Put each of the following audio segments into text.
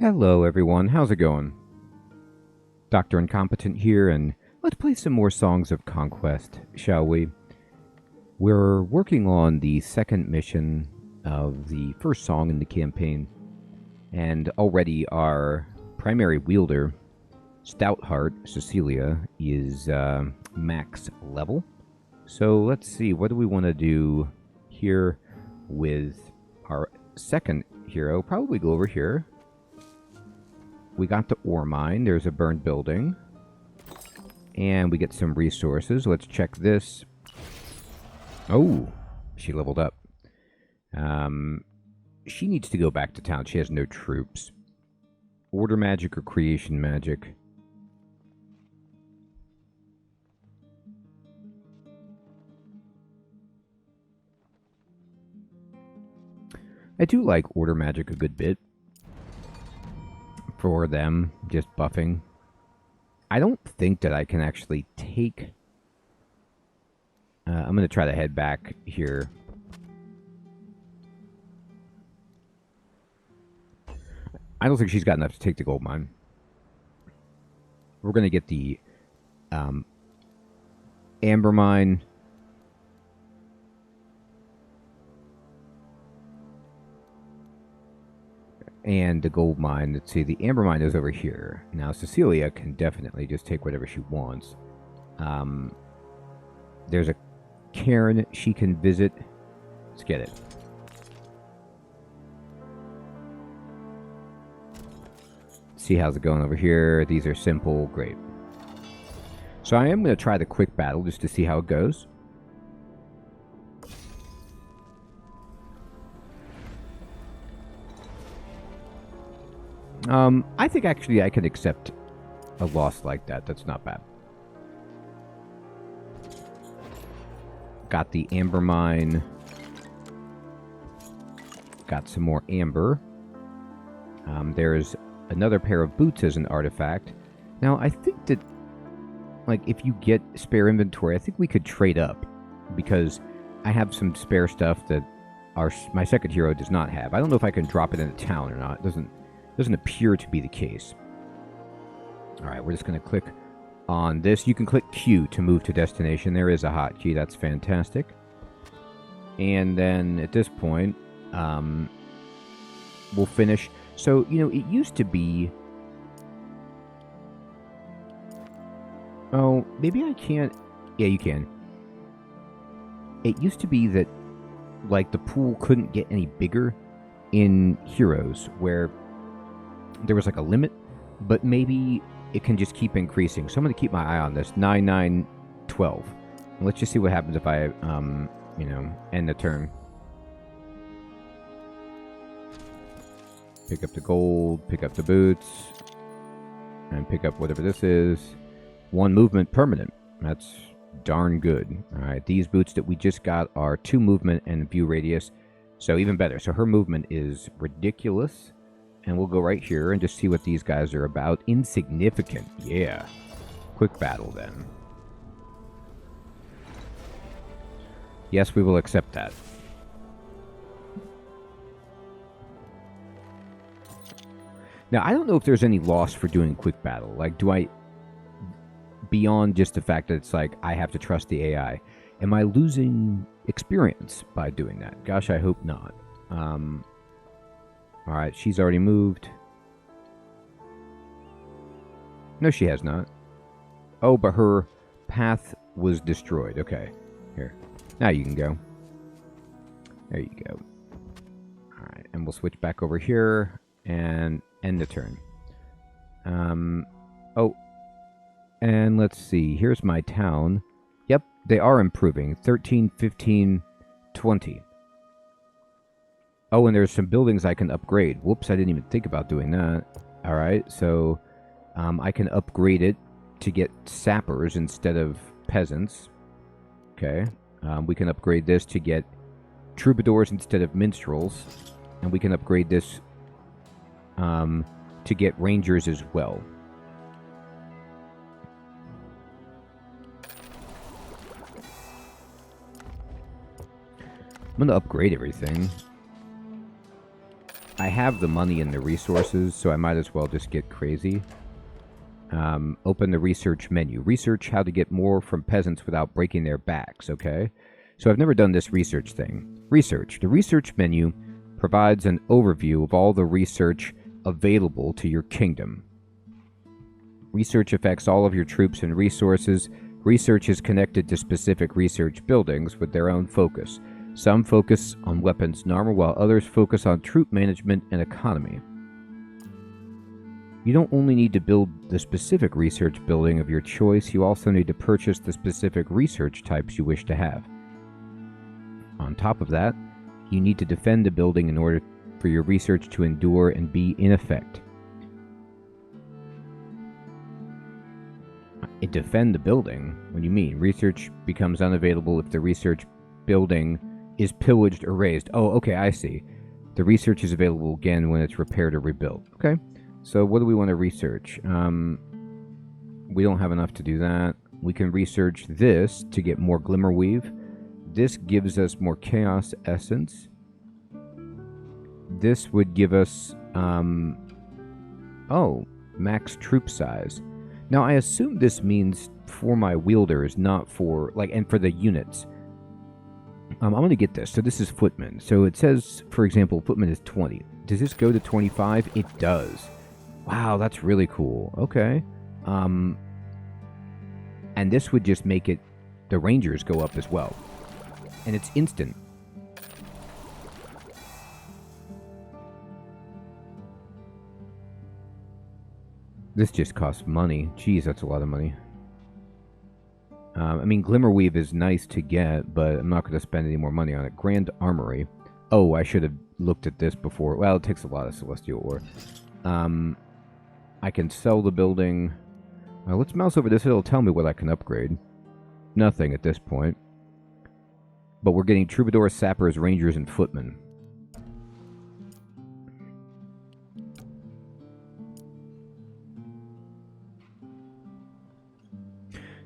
Hello everyone, how's it going? Dr. Incompetent here, and let's play some more Songs of Conquest, shall we? We're working on the second mission of the first song in the campaign, and already our primary wielder, Stoutheart Cecilia, is max level. So let's see, what do we want to do here with our second hero? Probably go over here. We got the ore mine. There's a burned building. And we get some resources. Let's check this. Oh, she leveled up. She needs to go back to town. She has no troops. Order magic or creation magic? I do like order magic a good bit. For them, just buffing. I don't think that I can actually take... I'm going to try to head back here. I don't think she's got enough to take the gold mine. We're going to get the amber mine. And the gold mine. Let's see, the amber mine is over here. Now, Cecilia can definitely just take whatever she wants. There's a cairn she can visit. Let's get it. See how's it going over here. These are simple. Great. So I am going to try the quick battle just to see how it goes. I think actually I can accept a loss like that. That's not bad. Got the amber mine. Got some more amber. There's another pair of boots as an artifact. Now, I think that, like, if you get spare inventory, I think we could trade up. Because I have some spare stuff that my second hero does not have. I don't know if I can drop it in a town or not. It doesn't appear to be the case. Alright, we're just going to click on this. You can click Q to move to destination. There is a hotkey. That's fantastic. And then at this point, we'll finish. So, you know, it used to be... Oh, maybe I can't... Yeah, you can. It used to be that, like, the pool couldn't get any bigger in Heroes, where there was like a limit, but maybe it can just keep increasing. So I'm going to keep my eye on this. 9, 9, 12. And let's just see what happens if I, you know, end the turn. Pick up the gold, pick up the boots, and pick up whatever this is. 1 movement permanent. That's darn good. Alright, these boots that we just got are 2 movement and view radius. So even better. So her movement is ridiculous. And we'll go right here and just see what these guys are about. Insignificant. Yeah. Quick battle, then. Yes, we will accept that. Now, I don't know if there's any loss for doing quick battle. Like, do I... Beyond just the fact that it's like, I have to trust the AI. Am I losing experience by doing that? Gosh, I hope not. Alright, she's already moved. No, she has not. Oh, but her path was destroyed. Okay. Here. Now you can go. There you go. Alright, and we'll switch back over here and end the turn. Oh. And let's see. Here's my town. Yep, they are improving. 13, 15, 20. Oh, and there's some buildings I can upgrade. Whoops, I didn't even think about doing that. Alright, so I can upgrade it to get sappers instead of peasants. Okay. We can upgrade this to get troubadours instead of minstrels. And we can upgrade this to get rangers as well. I'm going to upgrade everything. I have the money and the resources, so I might as well just get crazy. Open the research menu. Research how to get more from peasants without breaking their backs, okay? So I've never done this research thing. Research. The research menu provides an overview of all the research available to your kingdom. Research affects all of your troops and resources. Research is connected to specific research buildings with their own focus. Some focus on weapons and armor, while others focus on troop management and economy. You don't only need to build the specific research building of your choice, you also need to purchase the specific research types you wish to have. On top of that, you need to defend the building in order for your research to endure and be in effect. Defend the building? What do you mean? Research becomes unavailable if the research building is pillaged or razed. Oh, okay, I see. The research is available again when it's repaired or rebuilt. Okay, so what do we want to research? We don't have enough to do that. We can research this to get more glimmer weave. This gives us more chaos essence. This would give us, max troop size. Now, I assume this means for my wielders, not for, and for the units. I'm going to get this. So this is footmen. So it says, for example, footmen is 20. Does this go to 25? It does. Wow, that's really cool. Okay. And this would just make it, the rangers go up as well. And it's instant. This just costs money. Jeez, that's a lot of money. I mean, Glimmerweave is nice to get, but I'm not going to spend any more money on it. Grand Armory. Oh, I should have looked at this before. Well, it takes a lot of Celestial Ore. I can sell the building. Let's mouse over this. It'll tell me what I can upgrade. Nothing at this point. But we're getting Troubadours, Sappers, Rangers, and Footmen.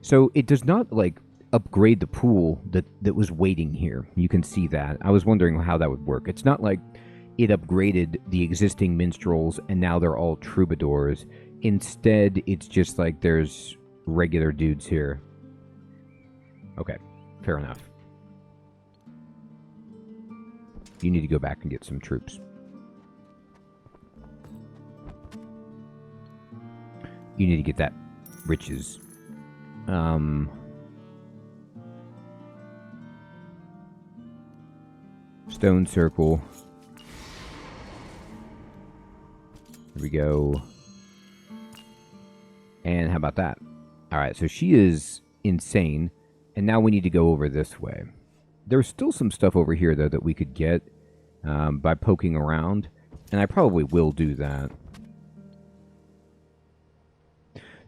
So it does not, upgrade the pool that was waiting here. You can see that. I was wondering how that would work. It's not like it upgraded the existing minstrels and now they're all troubadours. Instead, it's just like there's regular dudes here. Okay, fair enough. You need to go back and get some troops. You need to get that riches. Stone circle. Here we go. And how about that? Alright, so she is insane. And now we need to go over this way. There's still some stuff over here, though, that we could get by poking around. And I probably will do that.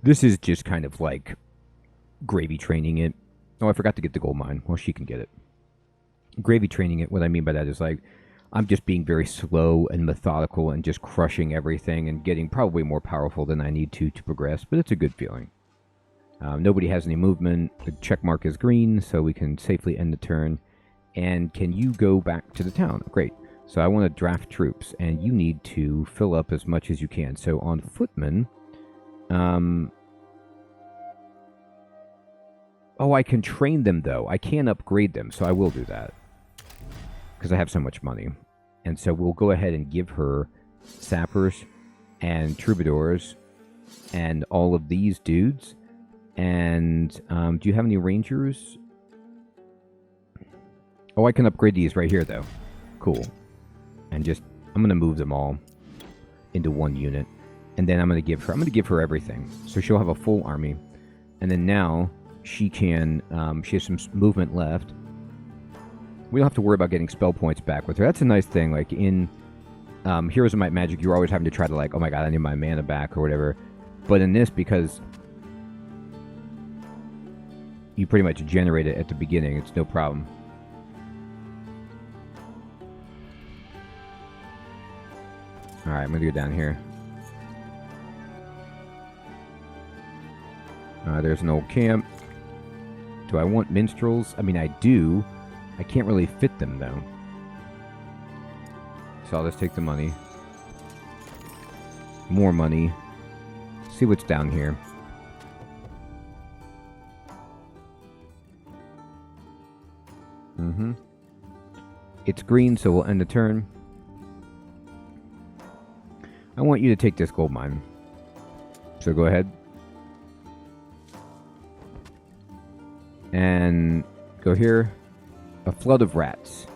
This is just kind of like gravy training it. Oh, I forgot to get the gold mine. Well, she can get it. Gravy training it, what I mean by that is I'm just being very slow and methodical and just crushing everything and getting probably more powerful than I need to progress, but it's a good feeling. Nobody has any movement. The check mark is green, so we can safely end the turn. And can you go back to the town? Great. So I want to draft troops, and you need to fill up as much as you can. So on footmen, I can train them, though. I can upgrade them, so I will do that. Because I have so much money. And so we'll go ahead and give her sappers and troubadours and all of these dudes. And do you have any rangers? Oh, I can upgrade these right here, though. Cool. And I'm going to move them all into one unit. And then I'm going to give her everything. So she'll have a full army. And then now she can, she has some movement left. We don't have to worry about getting spell points back with her. That's a nice thing. Like in Heroes of Might and Magic, you're always having to try to oh my god, I need my mana back or whatever. But in this, because you pretty much generate it at the beginning, it's no problem. Alright, I'm going to go down here. There's an old camp. Do I want minstrels? I mean, I do. I can't really fit them, though. So I'll just take the money. more money. See what's down here. It's green, so we'll end the turn. I want you to take this gold mine. So go ahead. And go here. A flood of rats.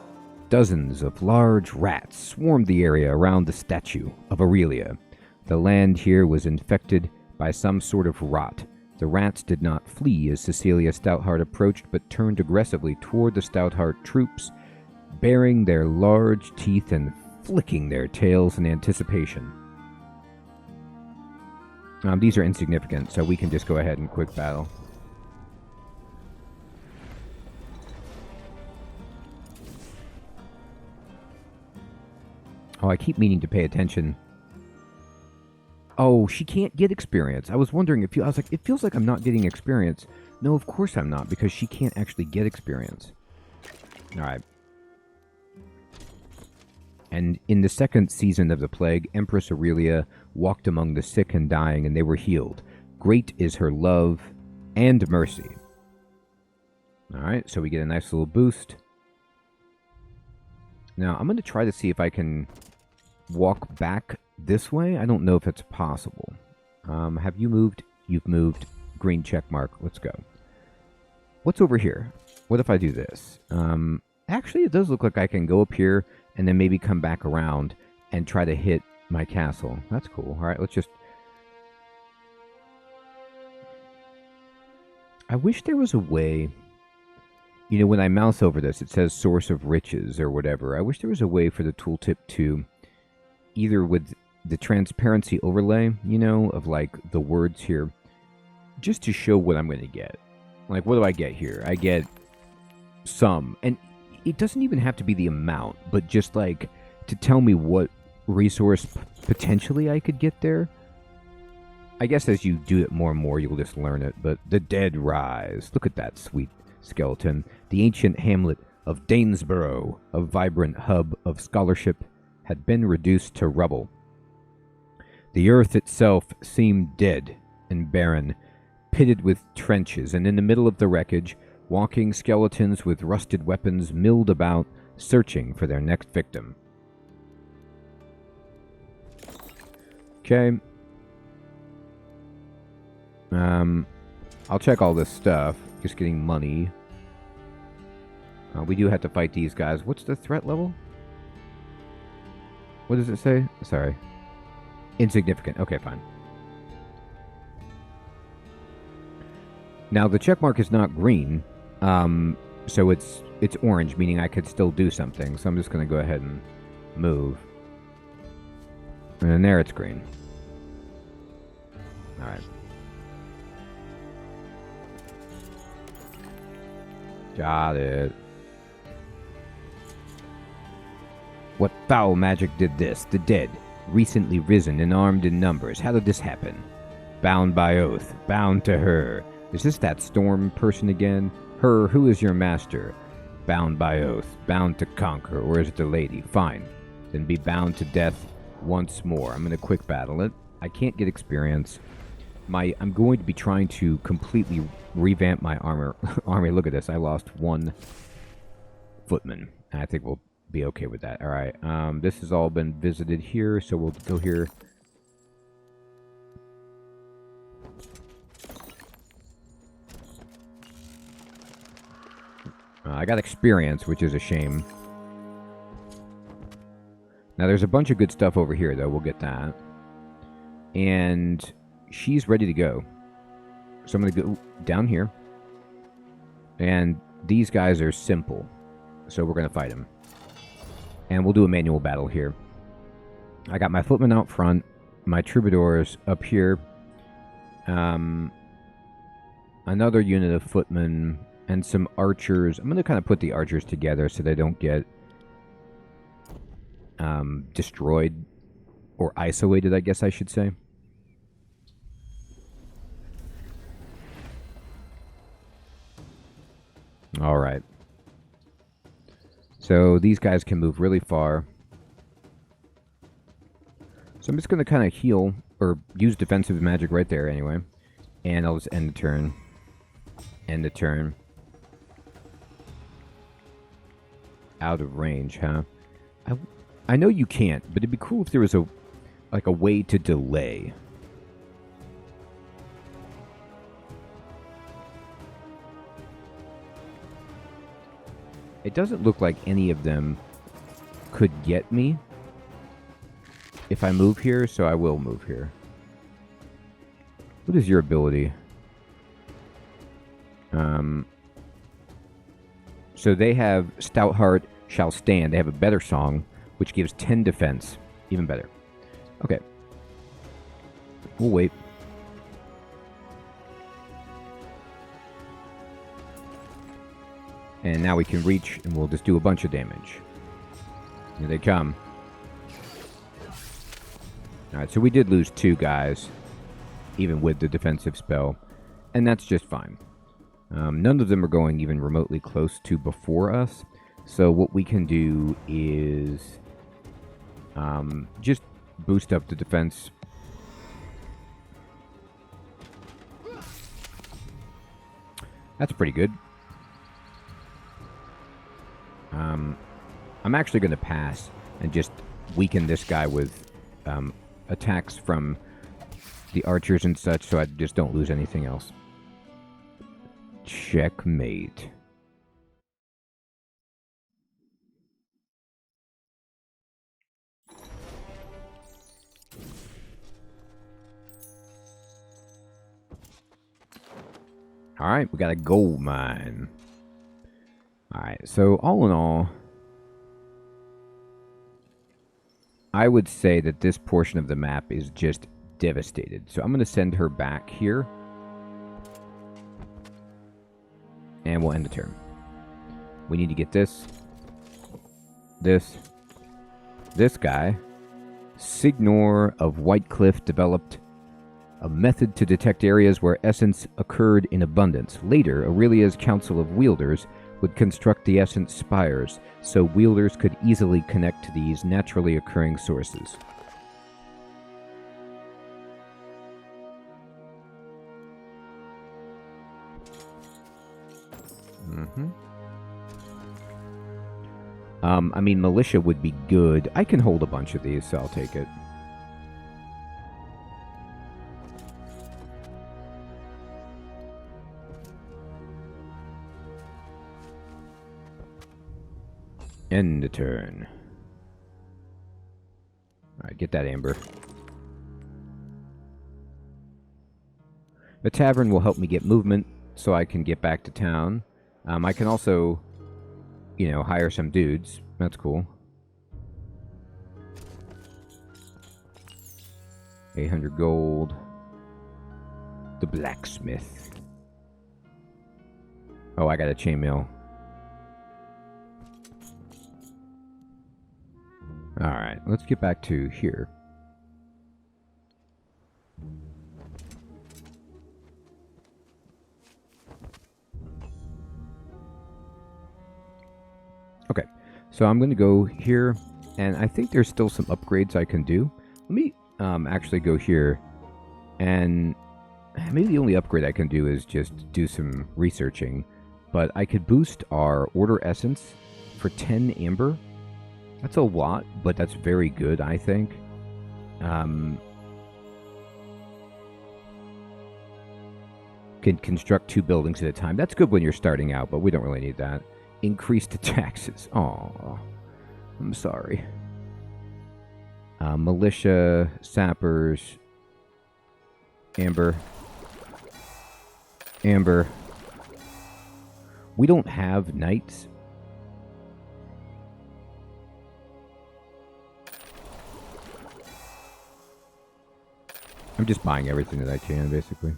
Dozens of large rats swarmed the area around the statue of Aurelia. The land here was infected by some sort of rot. The rats did not flee as Cecilia Stoutheart approached, but turned aggressively toward the Stoutheart troops, baring their large teeth and flicking their tails in anticipation. These are insignificant, so we can just go ahead and quick battle. Oh, I keep meaning to pay attention. Oh, she can't get experience. I was wondering if I was like, it feels like I'm not getting experience. No, of course I'm not, because she can't actually get experience. Alright. And in the second season of the plague, Empress Aurelia walked among the sick and dying, and they were healed. Great is her love and mercy. Alright, so we get a nice little boost. Now, I'm going to try to see if I can walk back this way. I don't know if it's possible. Have you moved? You've moved. Green check mark. Let's go. What's over here? What if I do this? Actually, it does look like I can go up here and then maybe come back around and try to hit my castle. That's cool. All right, let's just... I wish there was a way... You know, when I mouse over this, it says source of riches or whatever. I wish there was a way for the tooltip to, either with the transparency overlay, you know, of like the words here, just to show what I'm going to get. Like, what do I get here? I get some. And it doesn't even have to be the amount, but just like to tell me what resource potentially I could get there. I guess as you do it more and more, you'll just learn it. But the dead rise. Look at that sweet skeleton. The ancient hamlet of Danesborough, a vibrant hub of scholarship, had been reduced to rubble. The earth itself seemed dead and barren, pitted with trenches, and in the middle of the wreckage, walking skeletons with rusted weapons milled about, searching for their next victim. Okay. I'll check all this stuff. Just getting money. We do have to fight these guys. What's the threat level? What does it say? Sorry. Insignificant. Okay, fine. Now, the check mark is not green. So it's orange, meaning I could still do something. So I'm just going to go ahead and move. And then there it's green. Alright. Got it. What foul magic did this? The dead, recently risen and armed in numbers. How did this happen? Bound by oath, bound to her. Is this that storm person again? Her, who is your master? Bound by oath, bound to conquer, or is it the lady? Fine. Then be bound to death once more. I'm going to quick battle it. I can't get experience. I'm going to be trying to completely revamp my army. Look at this. I lost one footman. I think we'll be okay with that. All right. This has all been visited here, so we'll go here. I got experience, which is a shame. Now, there's a bunch of good stuff over here, though. We'll get that. And she's ready to go. So I'm going to go down here. And these guys are simple. So we're going to fight them. And we'll do a manual battle here. I got my footmen out front. My troubadours up here. Another unit of footmen. And some archers. I'm going to kind of put the archers together so they don't get destroyed. Or isolated, I guess I should say. Alright. So these guys can move really far. So I'm just going to kind of heal or use defensive magic right there anyway. And I'll just end the turn. End the turn. Out of range, huh? I know you can't, but it'd be cool if there was a way to delay. It doesn't look like any of them could get me if I move here, so I will move here. What is your ability? So they have Stout Heart Shall Stand. They have a better song, which gives 10 defense. Even better. Okay. We'll wait. And now we can reach, and we'll just do a bunch of damage. Here they come. Alright, so we did lose 2 guys, even with the defensive spell. And that's just fine. None of them are going even remotely close to before us. So what we can do is just boost up the defense. That's pretty good. I'm actually going to pass and just weaken this guy with attacks from the archers and such, so I just don't lose anything else. Checkmate. Alright, we got a gold mine. Alright, so all in all, I would say that this portion of the map is just devastated. So I'm going to send her back here. And we'll end the turn. We need to get this guy. Signor of White Cliff developed a method to detect areas where essence occurred in abundance. Later, Aurelia's Council of Wielders would construct the essence spires, so wielders could easily connect to these naturally occurring sources. I mean, militia would be good. I can hold a bunch of these, so I'll take it. End the turn. Alright, get that amber. The tavern will help me get movement so I can get back to town. I can also, you know, hire some dudes. That's cool. 800 gold. The blacksmith. Oh, I got a chainmail. Alright, let's get back to here. Okay, so I'm going to go here, and I think there's still some upgrades I can do. Let me actually go here, and maybe the only upgrade I can do is just do some researching, but I could boost our Order Essence for 10 Amber. That's a lot, but that's very good, I think. Can construct 2 buildings at a time. That's good when you're starting out, but we don't really need that. Increase the taxes. Aw, I'm sorry. Militia, sappers, amber. Amber. We don't have knights. I'm just buying everything that I can, basically.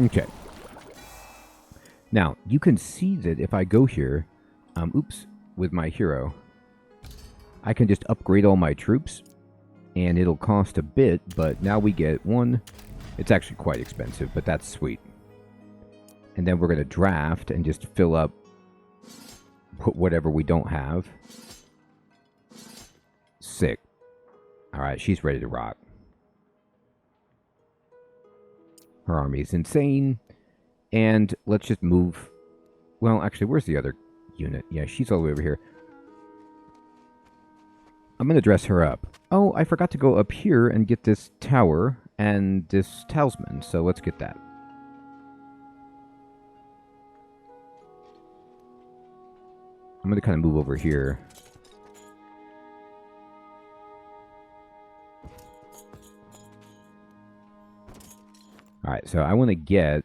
Okay. Now, you can see that if I go here, with my hero, I can just upgrade all my troops, and it'll cost a bit, but now we get 1. It's actually quite expensive, but that's sweet. And then we're going to draft and just fill up whatever we don't have. Sick. Alright, she's ready to rock. Her army is insane. And let's just move... Well, actually, where's the other unit? Yeah, she's all the way over here. I'm going to dress her up. Oh, I forgot to go up here and get this tower and this talisman, so let's get that. I'm going to kind of move over here. Alright, so I want to get...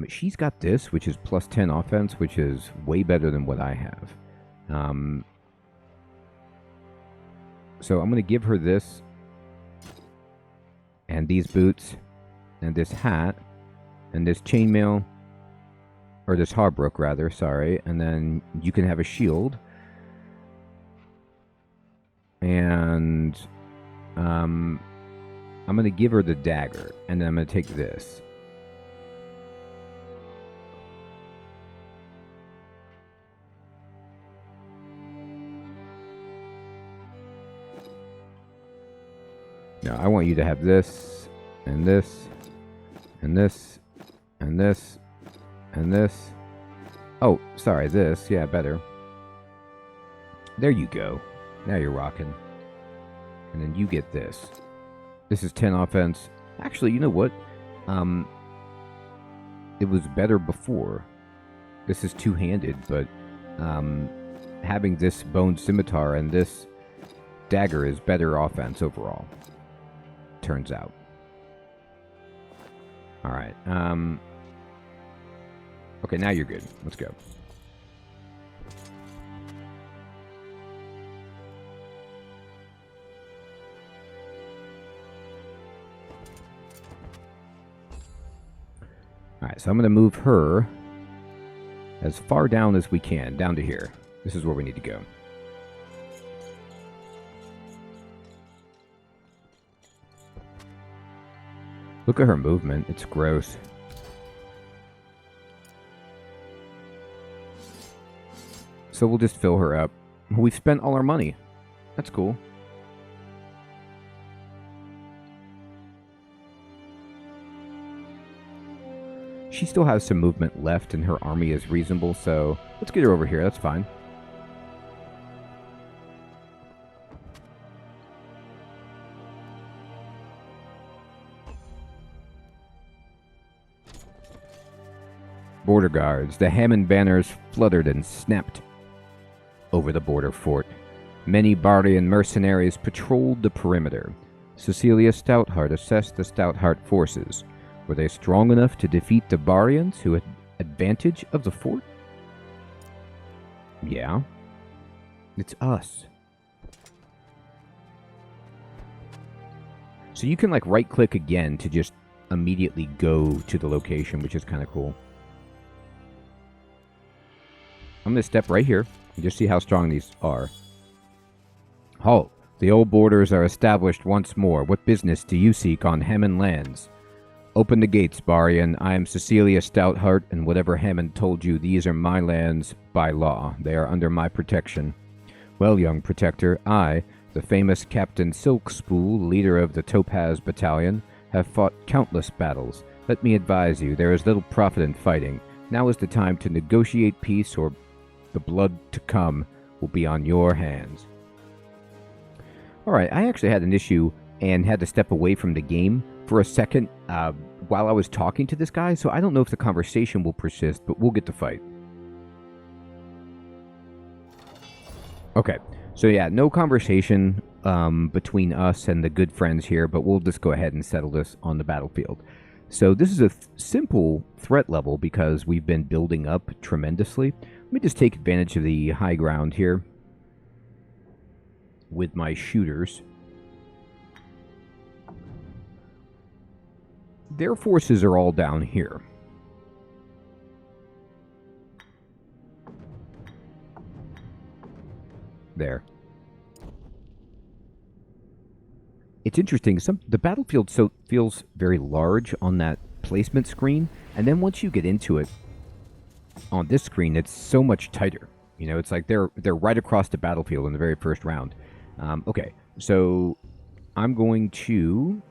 she's got this, which is plus 10 offense, which is way better than what I have. So I'm going to give her this, and these boots, and this hat, and this chainmail, or this harbrook, rather, sorry, and then you can have a shield. And I'm going to give her the dagger, and then I'm going to take this. Now, I want you to have this, and this, and this, and this, and this. Oh, sorry, this. Yeah, better. There you go. Now you're rocking. And then you get this. This is 10 offense. Actually, you know what? It was better before. This is two-handed, but having this bone scimitar and this dagger is better offense overall. Turns out. Alright. Okay, now you're good. Let's go. Alright, so I'm going to move her as far down as we can, down to here. This is where we need to go. Look at her movement. It's gross. So we'll just fill her up. We've spent all our money. That's cool. She still has some movement left and her army is reasonable, so let's get her over here. That's fine. Border guards. The Hammond banners fluttered and snapped over the border fort. Many Bardian mercenaries patrolled the perimeter. Cecilia Stoutheart assessed the Stoutheart forces. Were they strong enough to defeat the Barians who had advantage of the fort? Yeah. It's us. So you can like right click again to just immediately go to the location, which is kind of cool. I'm going to step right here and just see how strong these are. Halt. The old borders are established once more. What business do you seek on Hammond lands? Open the gates, Barian. I am Cecilia Stoutheart, and whatever Hammond told you, these are my lands by law. They are under my protection. Well, young protector, I, the famous Captain Silkspool, leader of the Topaz Battalion, have fought countless battles. Let me advise you, there is little profit in fighting. Now is the time to negotiate peace, or the blood to come will be on your hands. Alright, I actually had an issue and had to step away from the game for a second while I was talking to this guy, so I don't know if the conversation will persist, but we'll get to fight. Okay, so yeah, no conversation between us and the good friends here, but we'll just go ahead and settle this on the battlefield. So this is a simple threat level because we've been building up tremendously. Let me just take advantage of the high ground here with my shooters. Their forces are all down here. There. It's interesting. The battlefield feels very large on that placement screen, and then once you get into it, on this screen, it's so much tighter. You know, it's like they're right across the battlefield in the very first round. Okay, so I'm going to...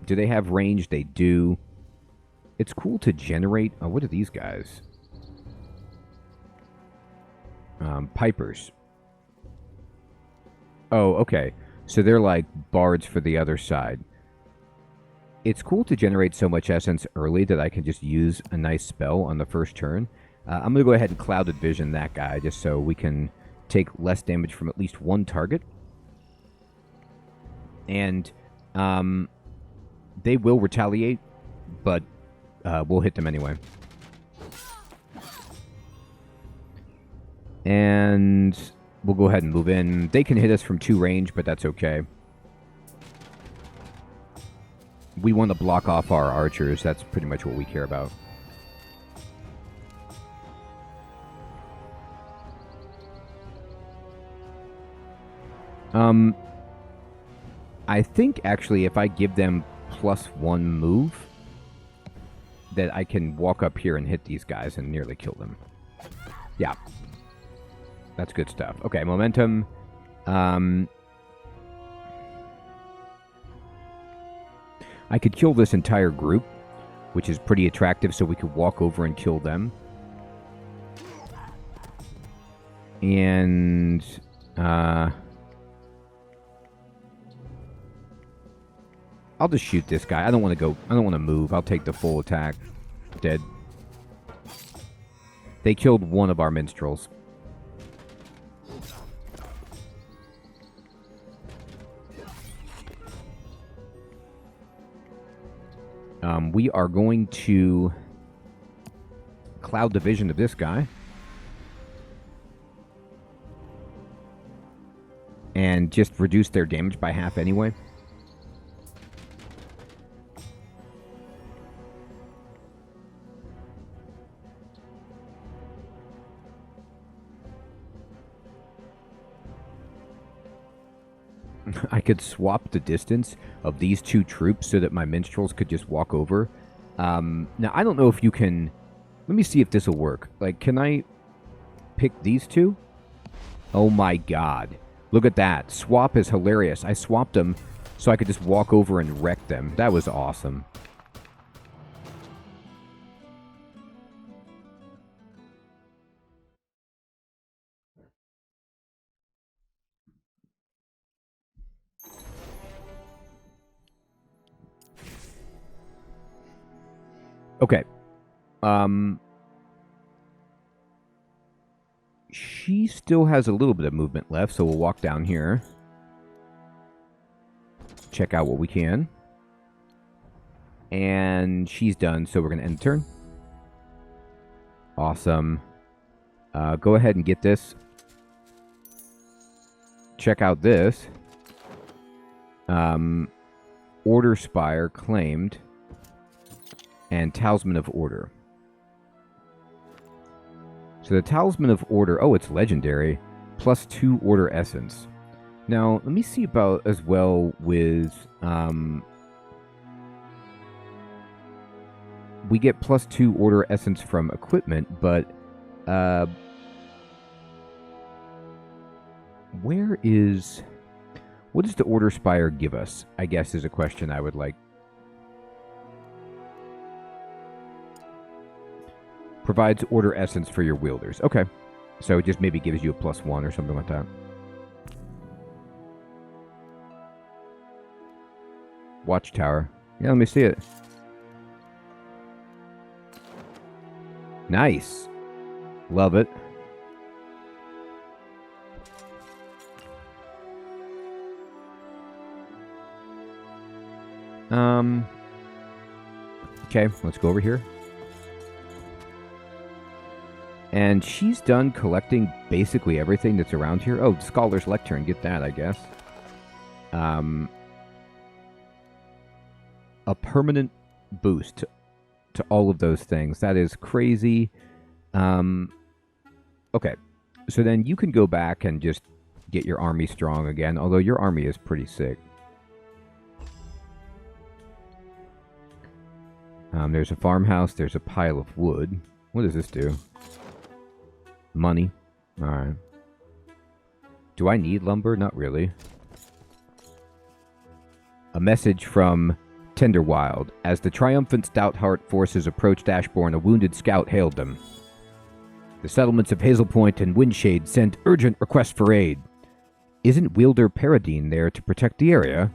Do they have range? They do. It's cool to generate... Oh, what are these guys? Pipers. Oh, okay. So they're like bards for the other side. It's cool to generate so much essence early that I can just use a nice spell on the first turn. I'm going to go ahead and Clouded Vision that guy just so we can take less damage from at least one target. And they will retaliate, but we'll hit them anyway. And we'll go ahead and move in. They can hit us from 2 range, but that's okay. We want to block off our archers. That's pretty much what we care about. I think, actually, if I give them +1 move, that I can walk up here and hit these guys and nearly kill them. Yeah. That's good stuff. Okay, momentum. I could kill this entire group, which is pretty attractive, so we could walk over and kill them. And... I'll just shoot this guy. I don't want to go... I don't want to move. I'll take the full attack. Dead. They killed one of our minstrels. We are going to Cloud the Vision of this guy. And just reduce their damage by half anyway. I could swap the distance of these 2 troops so that my minstrels could just walk over. Now, I don't know if you can... Let me see if this will work. Like, can I pick these 2? Oh my god. Look at that. Swap is hilarious. I swapped them so I could just walk over and wreck them. That was awesome. Okay. She still has a little bit of movement left, so we'll walk down here. Check out what we can. And she's done, so we're going to end the turn. Awesome. Go ahead and get this. Check out this. Order Spire claimed. And Talisman of Order. So the Talisman of Order... Oh, it's legendary. +2 Order Essence. Now, let me see about as well with... we get +2 Order Essence from equipment, but... where is... What does the Order Spire give us? I guess is a question I would like. Provides Order Essence for your wielders. Okay. So it just maybe gives you a +1 or something like that. Watchtower. Yeah, let me see it. Nice. Love it. Okay, let's go over here. And she's done collecting basically everything that's around here. Oh, Scholar's Lectern. Get that, I guess. A permanent boost to all of those things. That is crazy. Okay. So then you can go back and just get your army strong again. Although your army is pretty sick. There's a farmhouse. There's a pile of wood. What does this do? Money. Alright. Do I need lumber? Not really. A message from Tenderwild. As the triumphant Stoutheart forces approached Ashbourne, a wounded scout hailed them. The settlements of Hazel Point and Windshade sent urgent requests for aid. Isn't Wielder Paradine there to protect the area?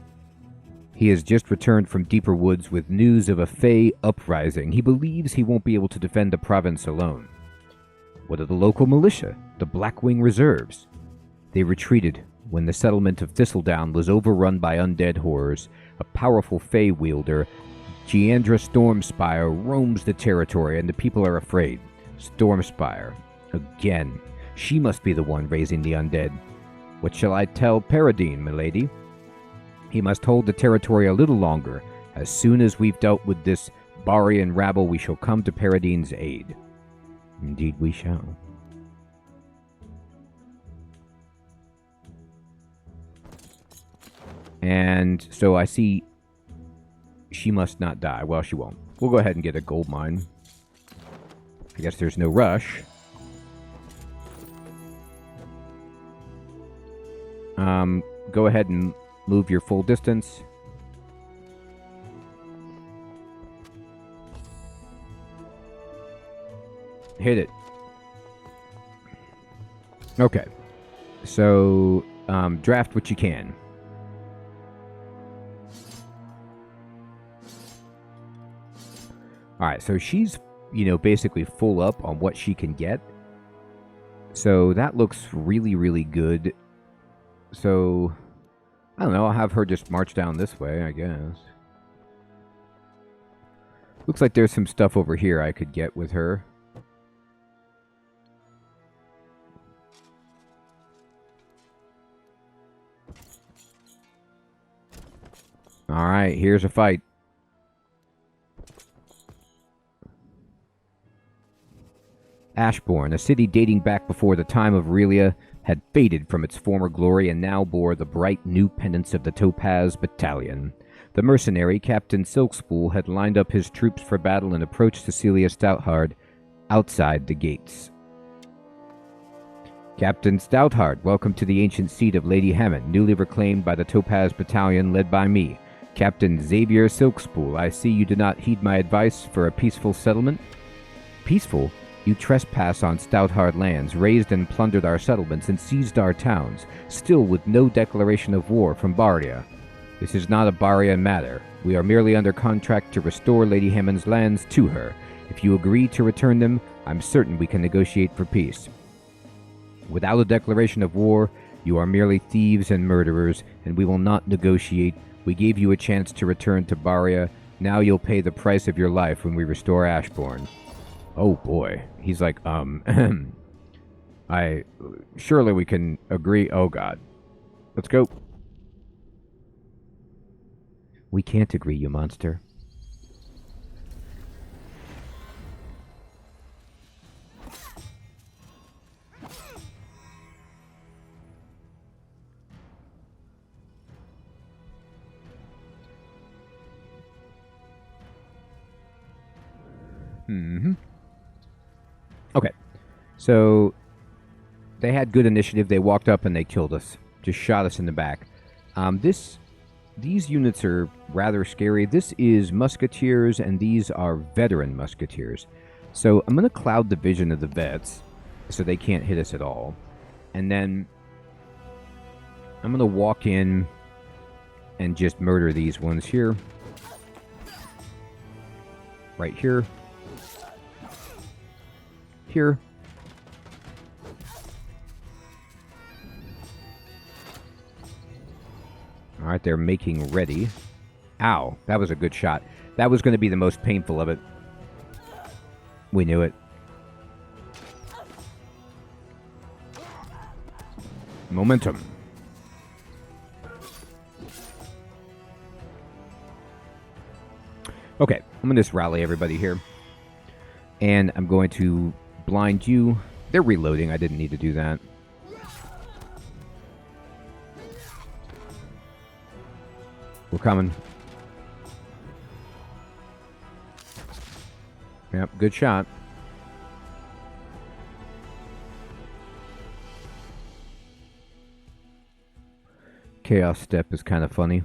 He has just returned from deeper woods with news of a Fey uprising. He believes he won't be able to defend the province alone. What of the local militia, the Blackwing Reserves? They retreated when the settlement of Thistledown was overrun by undead horrors. A powerful Fey wielder, Giandra Stormspire, roams the territory and the people are afraid. Stormspire. Again. She must be the one raising the undead. What shall I tell Paradine, milady? He must hold the territory a little longer. As soon as we've dealt with this Barian rabble, we shall come to Paradine's aid. Indeed we shall. And so I see she must not die. Well, she won't. We'll go ahead and get a gold mine. I guess there's no rush. Go ahead and move your full distance. Hit it. Okay. So, draft what you can. Alright, so she's, basically full up on what she can get. So that looks really, really good. So, I don't know, I'll have her just march down this way, I guess. Looks like there's some stuff over here I could get with her. Alright, here's a fight. Ashbourne, a city dating back before the time of Relia, had faded from its former glory and now bore the bright new pennants of the Topaz Battalion. The mercenary, Captain Silkspool, had lined up his troops for battle and approached Cecilia Stoutheart outside the gates. Captain Stoutheart, welcome to the ancient seat of Lady Hammond, newly reclaimed by the Topaz Battalion led by me. Captain Xavier Silkspool, I see you did not heed my advice for a peaceful settlement. Peaceful? You trespass on Stoutheart lands, razed and plundered our settlements, and seized our towns, still with no declaration of war from Baria. This is not a Baria matter. We are merely under contract to restore Lady Hammond's lands to her. If you agree to return them, I'm certain we can negotiate for peace. Without a declaration of war, you are merely thieves and murderers, and we will not negotiate. We gave you a chance to return to Baria. Now you'll pay the price of your life when we restore Ashbourne. Oh boy. He's like, surely we can agree. Oh god. Let's go. We can't agree, you monster. Okay, so they had good initiative. They walked up and they killed us. Just shot us in the back. These units are rather scary. This is musketeers and these are veteran musketeers. So I'm going to cloud the vision of the vets so they can't hit us at all. And then I'm going to walk in and just murder these ones here. Right here. Here. Alright, they're making ready. Ow, that was a good shot. That was going to be the most painful of it. We knew it. Momentum. Okay, I'm going to just rally everybody here. And I'm going to blind you. They're reloading. I didn't need to do that. We're coming. Yep, good shot. Chaos Step is kind of funny.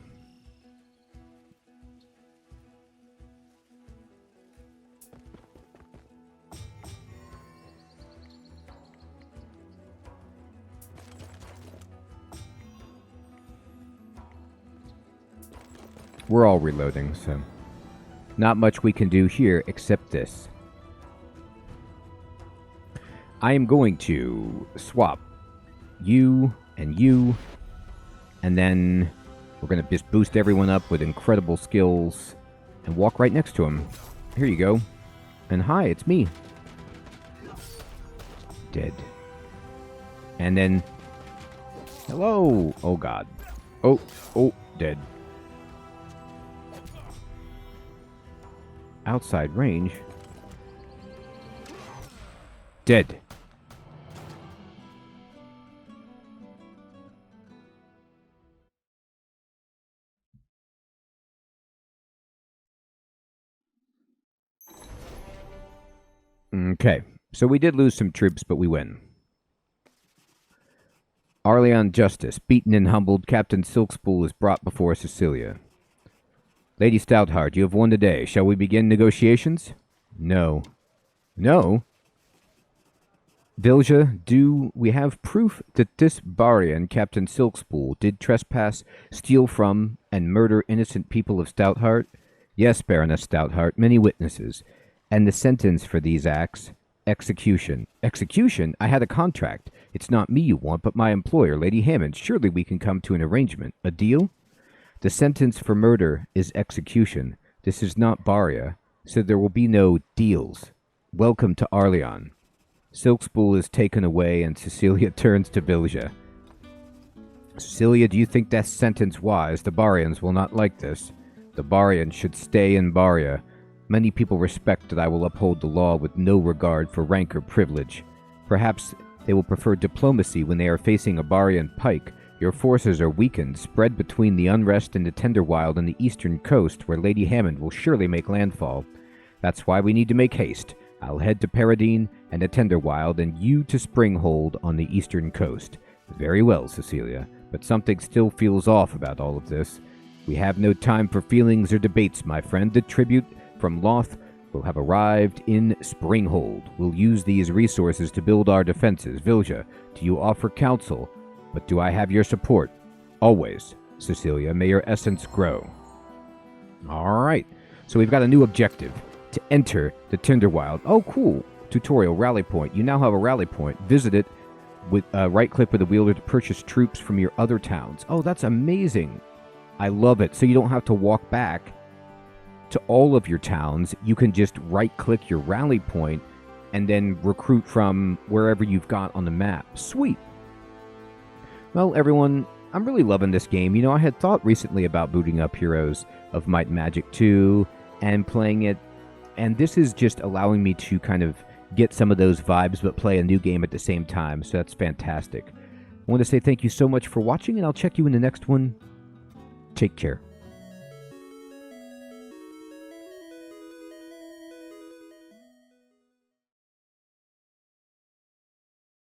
We're all reloading, so not much we can do here except this. I am going to swap you, and then we're going to just boost everyone up with incredible skills and walk right next to him. Here you go. And hi, it's me. Dead. And then, hello. Oh, God. Oh, dead. Outside range. Dead. Okay, so we did lose some troops, but we win. Arleon Justice, beaten and humbled, Captain Silkspool is brought before Cecilia. Lady Stoutheart, you have won the day. Shall we begin negotiations? No. No? Vilja, do we have proof that this Barian, Captain Silkspool, did trespass, steal from, and murder innocent people of Stoutheart? Yes, Baroness Stoutheart, many witnesses. And the sentence for these acts? Execution. Execution? I had a contract. It's not me you want, but my employer, Lady Hammond. Surely we can come to an arrangement. A deal? The sentence for murder is execution. This is not Baria, so there will be no deals. Welcome to Arleon. Silkspool is taken away, and Cecilia turns to Vilja. Cecilia, do you think that sentence wise? The Barians will not like this. The Barians should stay in Baria. Many people respect that I will uphold the law with no regard for rank or privilege. Perhaps they will prefer diplomacy when they are facing a Barian pike. Your forces are weakened, spread between the unrest in the Tenderwild and the eastern coast, where Lady Hammond will surely make landfall. That's why we need to make haste. I'll head to Paradine and the Tenderwild, and you to Springhold on the eastern coast. Very well, Cecilia, but something still feels off about all of this. We have no time for feelings or debates, my friend. The tribute from Loth will have arrived in Springhold. We'll use these resources to build our defenses. Vilja, do you offer counsel? But do I have your support? Always, Cecilia. May your essence grow. All right. So we've got a new objective. To enter the Tenderwild. Oh, cool. Tutorial, rally point. You now have a rally point. Visit it with right-click with the wielder to purchase troops from your other towns. Oh, that's amazing. I love it. So you don't have to walk back to all of your towns. You can just right-click your rally point and then recruit from wherever you've got on the map. Sweet. Well, everyone, I'm really loving this game. You know, I had thought recently about booting up Heroes of Might and Magic 2 and playing it, and this is just allowing me to kind of get some of those vibes but play a new game at the same time, so that's fantastic. I want to say thank you so much for watching, and I'll check you in the next one. Take care.